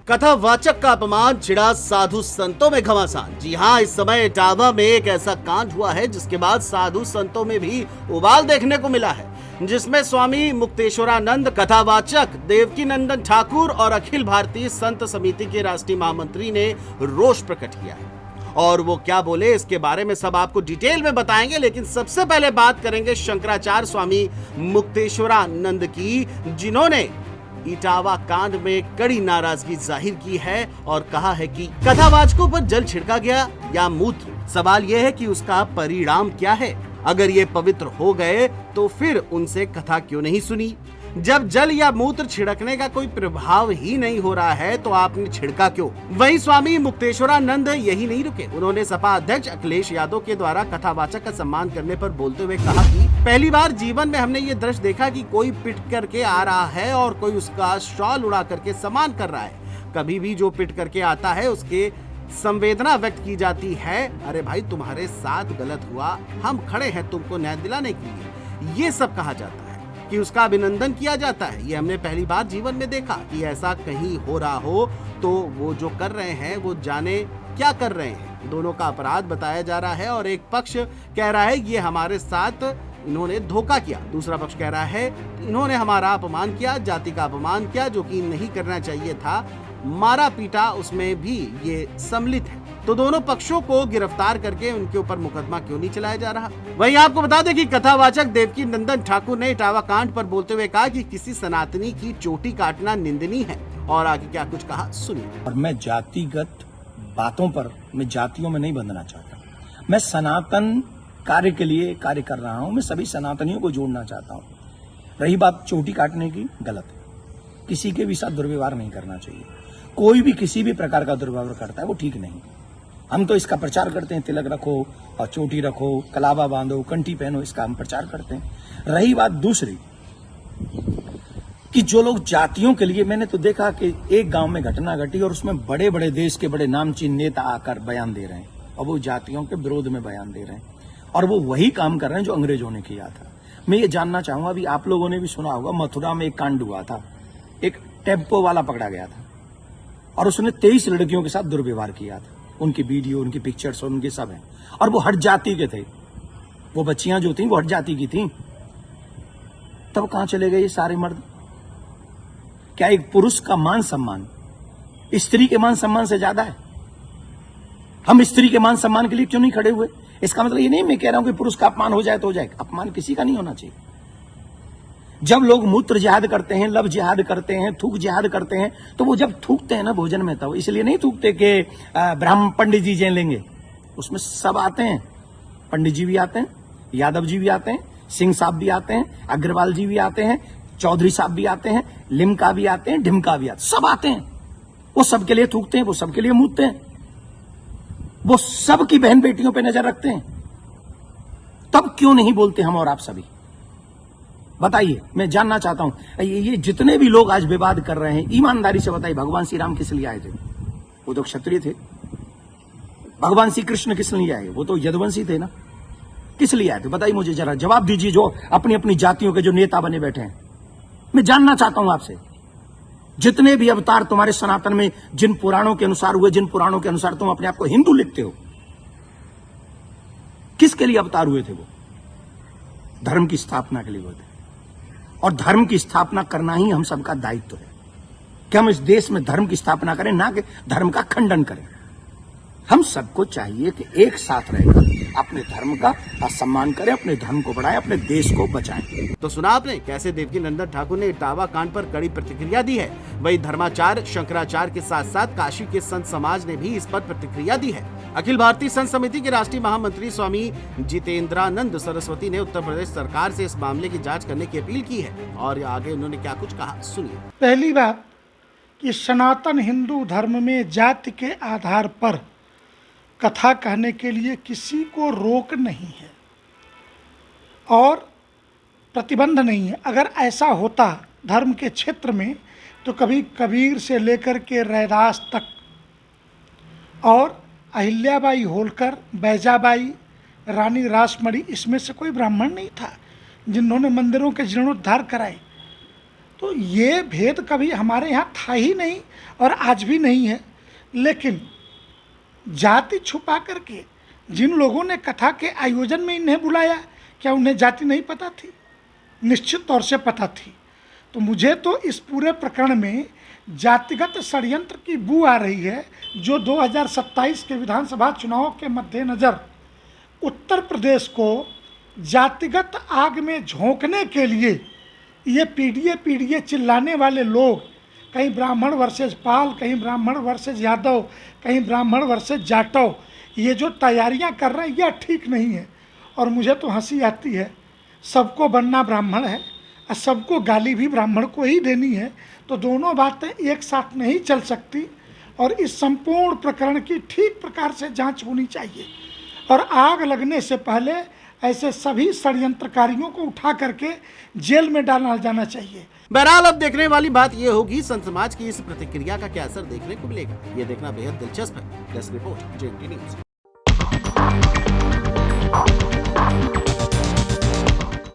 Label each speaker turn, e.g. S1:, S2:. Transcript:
S1: कथावाचक का अपमान, छिड़ा साधु संतों में घमासान। जी हाँ, इस समय इटावा में एक ऐसा कांड हुआ है जिसके बाद साधु संतों में भी उबाल देखने को मिला है, जिसमें स्वामी मुक्तेश्वरानंद, कथावाचक देवकी नंदन ठाकुर और अखिल भारतीय संत समिति के राष्ट्रीय महामंत्री ने रोष प्रकट किया है। और वो क्या बोले इसके बारे में सब आपको डिटेल में बताएंगे, लेकिन सबसे पहले बात करेंगे शंकराचार्य स्वामी मुक्तेश्वरानंद की, जिन्होंने इटावा कांड में कड़ी नाराजगी जाहिर की है और कहा है कि कथावाचकों पर जल छिड़का गया या मूत्र। सवाल यह है कि उसका परिणाम क्या है। अगर ये पवित्र हो गए तो फिर उनसे कथा क्यों नहीं सुनी। जब जल या मूत्र छिड़कने का कोई प्रभाव ही नहीं हो रहा है तो आपने छिड़का क्यों। वहीं स्वामी मुक्तेश्वरानंद यही नहीं रुके, उन्होंने सपा अध्यक्ष अखिलेश यादव के द्वारा कथावाचक का सम्मान करने पर बोलते हुए कहा कि पहली बार जीवन में हमने ये दृश्य देखा कि कोई पिट करके आ रहा है और कोई उसका शॉल उड़ा करके सम्मान कर रहा है। कभी भी जो पिट करके आता है उसके संवेदना व्यक्त की जाती है, अरे भाई तुम्हारे साथ गलत हुआ, हम खड़े हैं तुमको न्याय दिलाने के लिए, ये सब कहा जाता है कि उसका अभिनंदन किया जाता है। ये हमने पहली बार जीवन में देखा कि ऐसा कहीं हो रहा हो तो वो जो कर रहे हैं वो जाने क्या कर रहे हैं। दोनों का अपराध बताया जा रहा है और एक पक्ष कह रहा है ये हमारे साथ इन्होंने धोखा किया, दूसरा पक्ष कह रहा है इन्होंने हमारा अपमान किया, जाति का अपमान किया, जो कि नहीं करना चाहिए था, मारा पीटा उसमें भी ये सम्मिलित है। तो दोनों पक्षों को गिरफ्तार करके उनके ऊपर मुकदमा क्यों नहीं चलाया जा रहा। वहीं आपको बता दें कि कथावाचक देवकी नंदन ठाकुर ने इटावा कांड पर बोलते हुए कहा कि किसी सनातनी की चोटी काटना निंदनीय है। और आगे क्या कुछ कहा सुनिए।
S2: और मैं जातिगत बातों पर, मैं जातियों में नहीं बंधना चाहता। मैं सनातन कार्य के लिए कार्य कर रहा हूं, मैं सभी सनातनियों को जोड़ना चाहता हूं। रही बात चोटी काटने की, गलत है। किसी के भी साथ दुर्व्यवहार नहीं करना चाहिए। कोई भी किसी भी प्रकार का दुर्व्यवहार करता है वो ठीक नहीं। हम तो इसका प्रचार करते हैं, तिलक रखो और चोटी रखो, कलावा बांधो, कंठी पहनो, इसका हम प्रचार करते हैं। रही बात दूसरी कि जो लोग जातियों के लिए, मैंने तो देखा कि एक गांव में घटना घटी और उसमें बड़े बड़े देश के बड़े नामचीन नेता आकर बयान दे रहे हैं और वो जातियों के विरोध में बयान दे रहे हैं और वो वही काम कर रहे हैं जो अंग्रेजों ने किया था। मैं ये जानना चाहूंगा, अभी आप लोगों ने भी सुना होगा, मथुरा में एक कांड हुआ था, एक टेम्पो वाला पकड़ा गया था और उसने 23 लड़कियों के साथ दुर्व्यवहार किया था। उनकी वीडियो, उनकी पिक्चर्स और उनके सब हैं और वो हर जाति के थे। वो बच्चियां जो थी वो हर जाति की थी। तब कहां चले गए ये सारे मर्द? क्या एक पुरुष का मान सम्मान स्त्री के मान सम्मान से ज्यादा है? हम स्त्री के मान सम्मान के लिए क्यों नहीं खड़े हुए? इसका मतलब ये नहीं मैं कह रहा हूं कि पुरुष का अपमान हो जाए तो हो जाए, अपमान किसी का नहीं होना चाहिए। जब लोग मूत्र जिहाद करते हैं, लब जिहाद करते हैं, थूक जिहाद करते हैं, तो वो जब थूकते हैं ना भोजन में, तो इसलिए नहीं थूकते कि ब्राह्मण पंडित जी जैन लेंगे। उसमें सब आते हैं, पंडित जी भी आते हैं, यादव जी भी आते हैं, सिंह साहब भी आते हैं, अग्रवाल जी भी आते हैं, चौधरी साहब भी आते हैं, लिमका भी आते हैं, ढिमका भी आते हैं, सब आते हैं। वो सबके लिए थूकते हैं, वो सबके लिए मूतते हैं, वो सबकी बहन बेटियों पर नजर रखते हैं। तब क्यों नहीं बोलते हम और आप सभी? बताइए, मैं जानना चाहता हूं। ये जितने भी लोग आज विवाद कर रहे हैं, ईमानदारी से बताइए, भगवान श्री राम किस लिए आए थे? वो तो क्षत्रिय थे। भगवान श्री कृष्ण किस लिए आए? वो तो यदुवंशी थे ना। किस लिए आए थे? बताइए मुझे, जरा जवाब दीजिए, जो अपनी अपनी जातियों के जो नेता बने बैठे हैं। मैं जानना चाहता हूं आपसे, जितने भी अवतार तुम्हारे सनातन में जिन पुराणों के अनुसार हुए, जिन पुराणों के अनुसार तुम अपने आप को हिंदू लिखते हो, किसके लिए अवतार हुए थे? वो धर्म की स्थापना के लिए हुए थे और धर्म की स्थापना करना ही हम सबका दायित्व है कि हम इस देश में धर्म की स्थापना करें, ना कि धर्म का खंडन करें। हम सबको चाहिए कि एक साथ रहकर अपने धर्म का सम्मान करें, अपने धर्म को बढ़ाएं, अपने देश को बचाएं।
S1: तो सुना आपने कैसे देवकी नंदन ठाकुर ने इटावा कांड पर कड़ी प्रतिक्रिया दी है। वहीं धर्माचार्य शंकराचार्य के साथ साथ काशी के संत समाज ने भी इस पर प्रतिक्रिया दी है। अखिल भारतीय संत समिति के राष्ट्रीय महामंत्री स्वामी जितेंद्रानंद सरस्वती ने उत्तर प्रदेश सरकार से इस मामले की जांच करने की अपील की है और आगे उन्होंने क्या कुछ कहा सुनिए।
S3: पहली बात कि सनातन हिंदू धर्म में जाति के आधार पर कथा कहने के लिए किसी को रोक नहीं है और प्रतिबंध नहीं है। अगर ऐसा होता धर्म के क्षेत्र में तो कभी कबीर से लेकर के रैदास तक और अहिल्याबाई होलकर, बैजाबाई, रानी रासमणी, इसमें से कोई ब्राह्मण नहीं था जिन्होंने मंदिरों के जीर्णोद्धार कराए। तो ये भेद कभी हमारे यहाँ था ही नहीं और आज भी नहीं है। लेकिन जाति छुपा करके जिन लोगों ने कथा के आयोजन में इन्हें बुलाया, क्या उन्हें जाति नहीं पता थी? निश्चित तौर से पता थी। तो मुझे तो इस पूरे प्रकरण में जातिगत षड्यंत्र की बू आ रही है, जो 2027 के विधानसभा चुनाव के मद्देनज़र उत्तर प्रदेश को जातिगत आग में झोंकने के लिए ये पीडीए चिल्लाने वाले लोग, कहीं ब्राह्मण वर्सेस पाल, कहीं ब्राह्मण वर्सेस यादव, कहीं ब्राह्मण वर्सेस जाटव, ये जो तैयारियां कर रहे हैं यह ठीक नहीं है। और मुझे तो हंसी आती है, सबको बनना ब्राह्मण है और सबको गाली भी ब्राह्मण को ही देनी है, तो दोनों बातें एक साथ नहीं चल सकती। और इस संपूर्ण प्रकरण की ठीक प्रकार से जांच होनी चाहिए और आग लगने से पहले ऐसे सभी षड्यंत्रकारियों को उठा करके जेल में डाला जाना चाहिए।
S1: बहरहाल अब देखने वाली बात यह होगी संत समाज की इस प्रतिक्रिया का क्या असर देखने को मिलेगा। ये देखना बेहद दिलचस्प है। Desk report, JNT news.